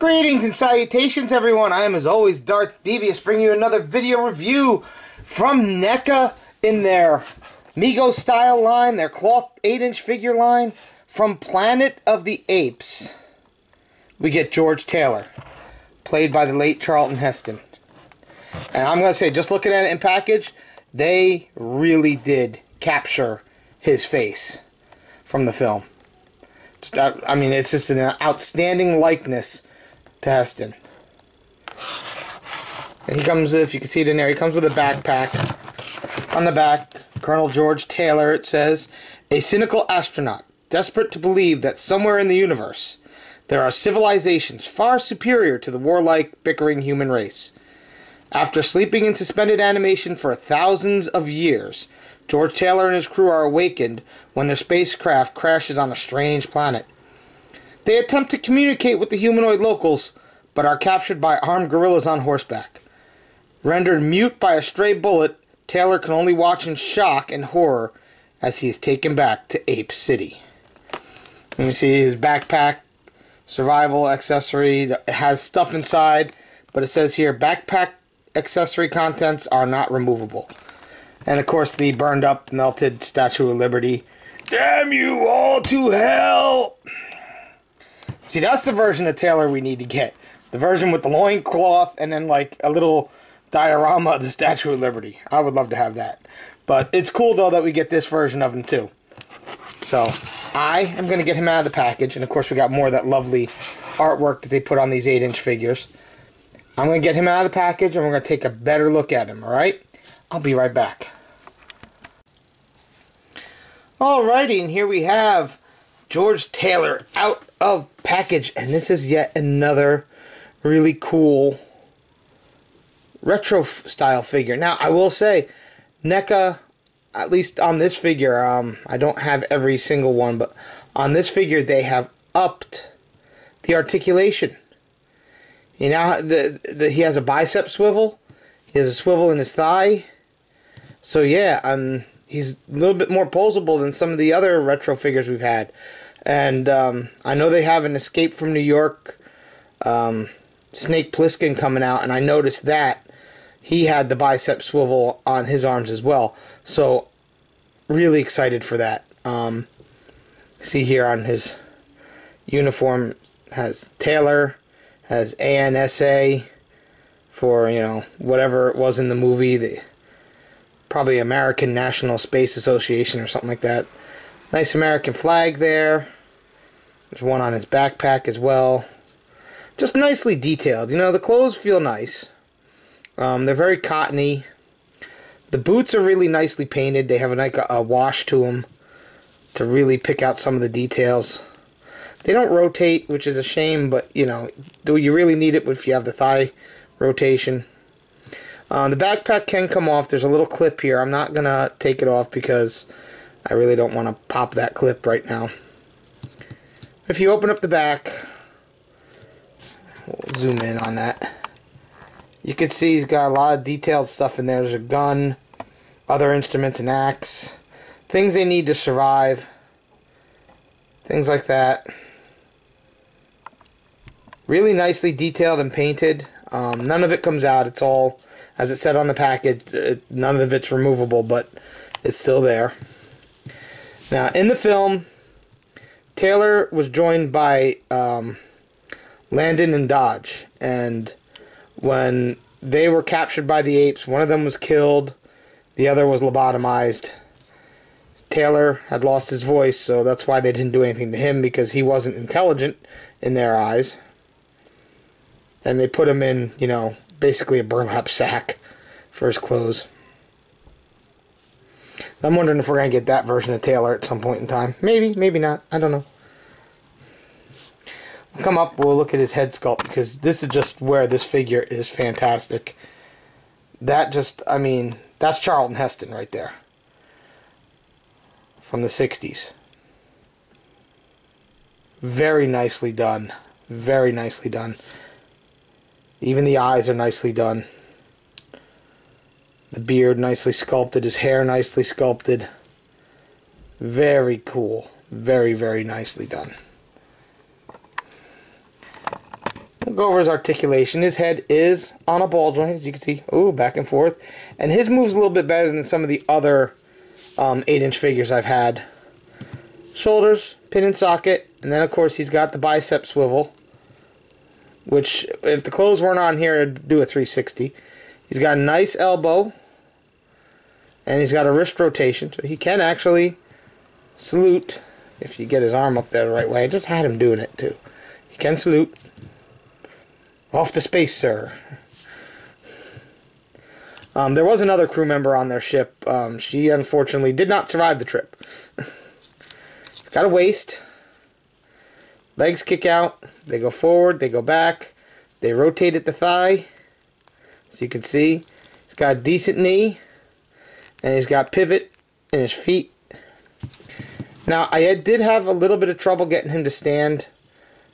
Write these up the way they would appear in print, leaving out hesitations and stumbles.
Greetings and salutations, everyone. I am, as always, Darth Devious, bringing you another video review from NECA in their Mego style line, their cloth 8-inch figure line. From Planet of the Apes, we get George Taylor, played by the late Charlton Heston. And I'm going to say, just looking at it in package, they really did capture his face from the film. I mean, it's just an outstanding likeness to Heston. And he comes, if you can see it in there, he comes with a backpack. On the back, Colonel George Taylor, it says, a cynical astronaut, desperate to believe that somewhere in the universe there are civilizations far superior to the warlike, bickering human race. After sleeping in suspended animation for thousands of years, George Taylor and his crew are awakened when their spacecraft crashes on a strange planet. They attempt to communicate with the humanoid locals, but are captured by armed guerrillas on horseback. Rendered mute by a stray bullet, Taylor can only watch in shock and horror as he is taken back to Ape City. You can see his backpack, survival accessory. It has stuff inside, but it says here, backpack accessory contents are not removable. And of course the burned up, melted Statue of Liberty. Damn you all to hell! See, that's the version of Taylor we need to get. The version with the loincloth and then like a little diorama of the Statue of Liberty. I would love to have that. But it's cool though that we get this version of him too. So I am going to get him out of the package. And of course we got more of that lovely artwork that they put on these 8-inch figures. I'm going to get him out of the package and we're going to take a better look at him, alright? I'll be right back. Alrighty, and here we have George Taylor out of package. And this is yet another really cool retro style figure. Now, I will say, NECA, at least on this figure, I don't have every single one, but on this figure they have upped the articulation. You know, he has a bicep swivel, he has a swivel in his thigh. So yeah, he's a little bit more posable than some of the other retro figures we've had. And I know they have an Escape from New York Snake Plissken coming out, and I noticed that he had the bicep swivel on his arms as well. So really excited for that. See here on his uniform has Taylor, has ANSA for, you know, whatever it was in the movie, probably American National Space Association or something like that. Nice American flag there. There's one on his backpack as well. Just nicely detailed. You know, the clothes feel nice. They're very cottony. The boots are really nicely painted. They have a wash to them to really pick out some of the details. They don't rotate, which is a shame, but, you know, do you really need it if you have the thigh rotation? The backpack can come off. There's a little clip here. I'm not going to take it off because I really don't want to pop that clip right now. If you open up the back, we'll zoom in on that. You can see he's got a lot of detailed stuff in there. There's a gun, other instruments, an axe, things they need to survive, things like that. Really nicely detailed and painted. None of it comes out. It's all, as it said on the package, none of it's removable, but it's still there. Now, in the film, Taylor was joined by Landon and Dodge, and when they were captured by the apes, one of them was killed, the other was lobotomized. Taylor had lost his voice, so that's why they didn't do anything to him, because he wasn't intelligent in their eyes. And they put him in, you know, basically a burlap sack for his clothes. I'm wondering if we're going to get that version of Taylor at some point in time. Maybe, maybe not. I don't know. We'll come up, we'll look at his head sculpt, because this is just where this figure is fantastic. That just, I mean, that's Charlton Heston right there. From the 60s. Very nicely done. Very nicely done. Even the eyes are nicely done. The beard nicely sculpted. His hair nicely sculpted. Very cool. Very, very nicely done. We'll go over his articulation. His head is on a ball joint, as you can see. Ooh, back and forth. And his move's a little bit better than some of the other 8-inch figures I've had. Shoulders, pin and socket. And then, of course, he's got the bicep swivel, which, if the clothes weren't on here, it'd do a 360. He's got a nice elbow. And he's got a wrist rotation, so he can actually salute if you get his arm up there the right way. I just had him doing it, too. He can salute. Off to space, sir. There was another crew member on their ship. She, unfortunately, did not survive the trip. He's got a waist. Legs kick out. They go forward. They go back. They rotate at the thigh. As you can see, he's got a decent knee. And he's got pivot in his feet. Now, I did have a little bit of trouble getting him to stand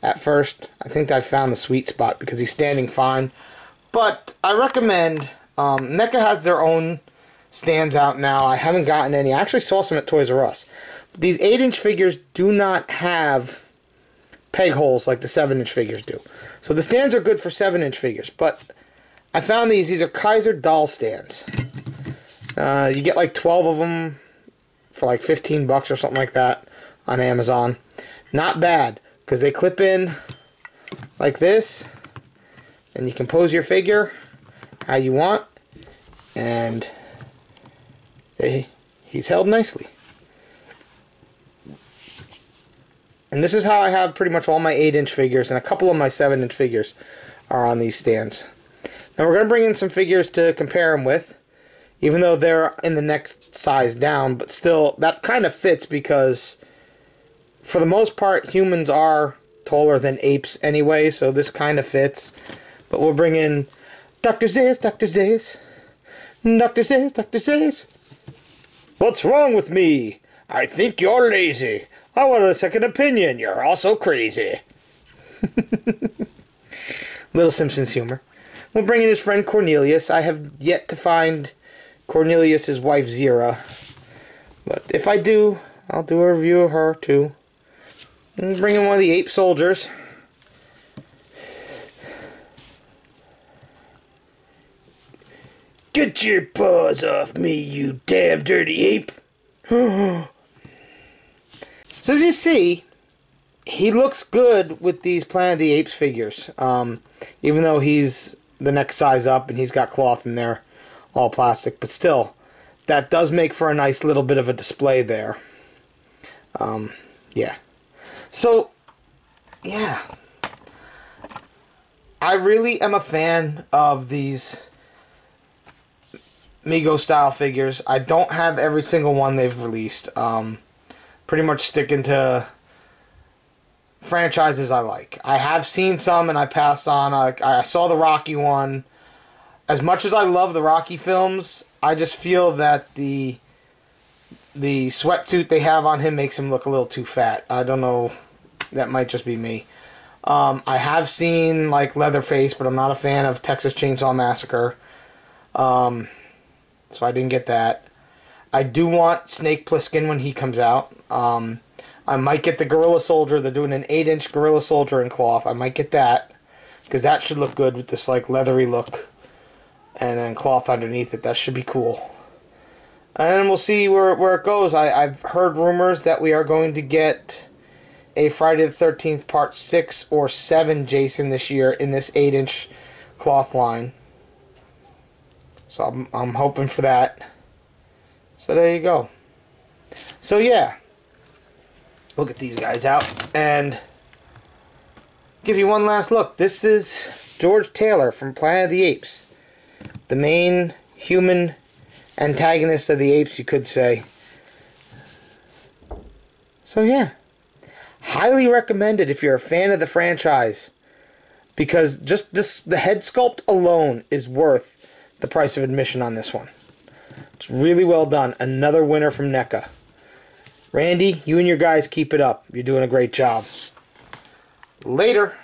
at first. I think I found the sweet spot because he's standing fine. But I recommend, NECA has their own stands out now. I haven't gotten any. I actually saw some at Toys R Us. These 8-inch figures do not have peg holes like the 7-inch figures do. So the stands are good for 7-inch figures. But I found these. These are Kaiser doll stands. You get like 12 of them for like 15 bucks or something like that on Amazon. Not bad, because they clip in like this, and you can pose your figure how you want, and he's held nicely. And this is how I have pretty much all my 8-inch figures, and a couple of my 7-inch figures are on these stands. Now we're going to bring in some figures to compare them with. Even though they're in the next size down, but still, that kind of fits because, for the most part, humans are taller than apes anyway, so this kind of fits. But we'll bring in Dr. Zaius, Dr. Zaius, Dr. Zaius, Dr. Zaius. What's wrong with me? I think you're lazy. I want a second opinion. You're also crazy. Little Simpsons humor. We'll bring in his friend Cornelius. I have yet to find Cornelius' wife Zira, but if I do, I'll do a review of her too. And bring in one of the ape soldiers. Get your paws off me, you damn dirty ape! So as you see, he looks good with these Planet of the Apes figures, even though he's the next size up and he's got cloth in there. All plastic, but still, that does make for a nice little bit of a display there. Yeah. So, yeah. I really am a fan of these Mego style figures. I don't have every single one they've released. Pretty much sticking to franchises I like. I have seen some and I passed on. I saw the Rocky one. As much as I love the Rocky films, I just feel that the sweatsuit they have on him makes him look a little too fat. I don't know. That might just be me. I have seen like Leatherface, but I'm not a fan of Texas Chainsaw Massacre. So I didn't get that. I do want Snake Plissken when he comes out. I might get the Gorilla Soldier. They're doing an 8-inch Gorilla Soldier in cloth. I might get that, because that should look good with this like leathery look. And then cloth underneath it. That should be cool. And we'll see where it goes. I've heard rumors that we are going to get a Friday the 13th Part 6 or 7 Jason this year in this 8-inch cloth line. So I'm hoping for that. So there you go. So yeah. We'll get these guys out and give you one last look. This is George Taylor from Planet of the Apes. The main human antagonist of the apes, you could say. So yeah, highly recommended if you're a fan of the franchise, because just the head sculpt alone is worth the price of admission on this one. It's really well done. Another winner from NECA. Randy, you and your guys keep it up. You're doing a great job. Later.